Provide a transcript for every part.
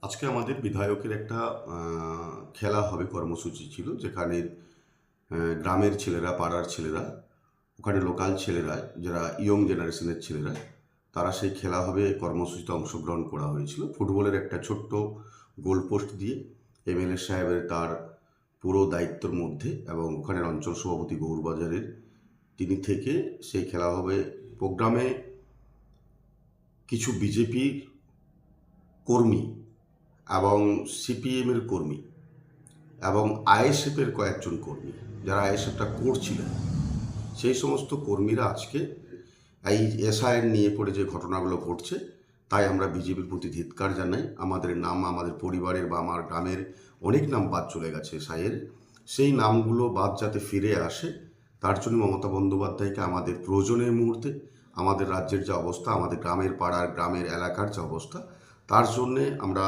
আজকে আমাদের বিধায়কের একটা খেলা হবে কর্মসূচি ছিল, যেখানে গ্রামের ছেলেরা, পাড়ার ছেলেরা, ওখানে লোকাল ছেলেরা, যারা ইয়ং জেনারেশনের ছেলেরা, তারা সেই খেলা হবে কর্মসূচিতে অংশগ্রহণ করা হয়েছিল। ফুটবলের একটা ছোট্ট গোলপোস্ট দিয়ে এমএলএ সাহেবের তার পুরো দায়িত্বের মধ্যে, এবং ওখানের অঞ্চল সভাপতি গৌরবাজারের তিনি থেকে সেই খেলা হবে। প্রোগ্রামে কিছু বিজেপির কর্মী এবং সিপিএমের কর্মী এবং আইএসএফের কয়েকজন কর্মী, যারা আইএসএফটা করছিলেন, সেই সমস্ত কর্মীরা আজকে এই এসআইআর নিয়ে পড়ে যে ঘটনাগুলো ঘটছে, তাই আমরা বিজেপির প্রতি ধিক্কার জানাই। আমাদের নাম, আমাদের পরিবারের বা আমার গ্রামের অনেক নাম বাদ চলে গেছে এসআইয়ের, সেই নামগুলো বাদ যাতে ফিরে আসে, তার জন্য মমতা বন্দ্যোপাধ্যায়কে আমাদের প্রয়োজনের মুহূর্তে আমাদের রাজ্যের যে অবস্থা, আমাদের গ্রামের পাড়ার গ্রামের এলাকার যে অবস্থা, তার জন্যে আমরা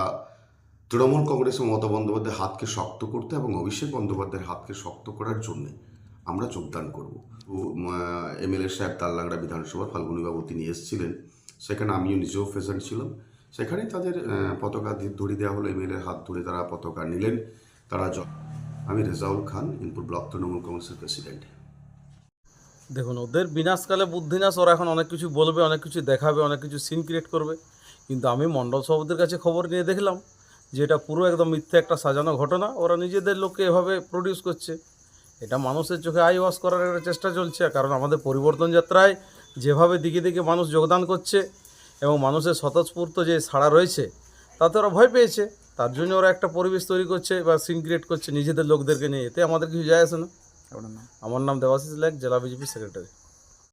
তৃণমূল কংগ্রেসে মমতা বন্দ্যোপাধ্যায়ের হাতকে শক্ত করতে এবং অভিষেক বন্দ্যোপাধ্যায়ের হাতকে শক্ত করার জন্যে আমরা যোগদান করব। এমএলএ সাহেব তাললাংড়া বিধানসভা ফাল্গুনীবাবু তিনি এসেছিলেন, সেখানে আমিও নিজেও প্রেজেন্ট ছিলাম। সেখানেই তাদের পতাকা ধরিয়ে দেওয়া হলো, এমএলএর হাত ধরে তারা পতাকা নিলেন। আমি রেজাউল খান, ইনপুর ব্লক তৃণমূল কংগ্রেসের প্রেসিডেন্ট। দেখুন, ওদের বিনাশকালে বুদ্ধিনাশ। ওরা এখন অনেক কিছু বলবে, অনেক কিছু দেখাবে, অনেক কিছু সিন ক্রিয়েট করবে, কিন্তু আমি মণ্ডল সভাপতির কাছে খবর নিয়ে দেখলাম যে এটা পুরো একদম মিথ্যে একটা সাজানো ঘটনা। ওরা নিজেদের লোককে এভাবে প্রডিউস করছে, এটা মানুষের চোখে আই ওয়াশ করার একটা চেষ্টা চলছে। কারণ আমাদের পরিবর্তন যাত্রায় যেভাবে দিকে দিকে মানুষ যোগদান করছে এবং মানুষের স্বতঃস্ফূর্ত যে সাড়া রয়েছে, তাতে ওরা ভয় পেয়েছে। তার জন্য ওরা একটা পরিবেশ তৈরি করছে বা সিন ক্রিয়েট করছে নিজেদের লোকদেরকে নিয়ে। এতে আমাদের কিছু যায় আসে না। আমার নাম দেবাশিস লাইক, জেলা বিজেপি সেক্রেটারি।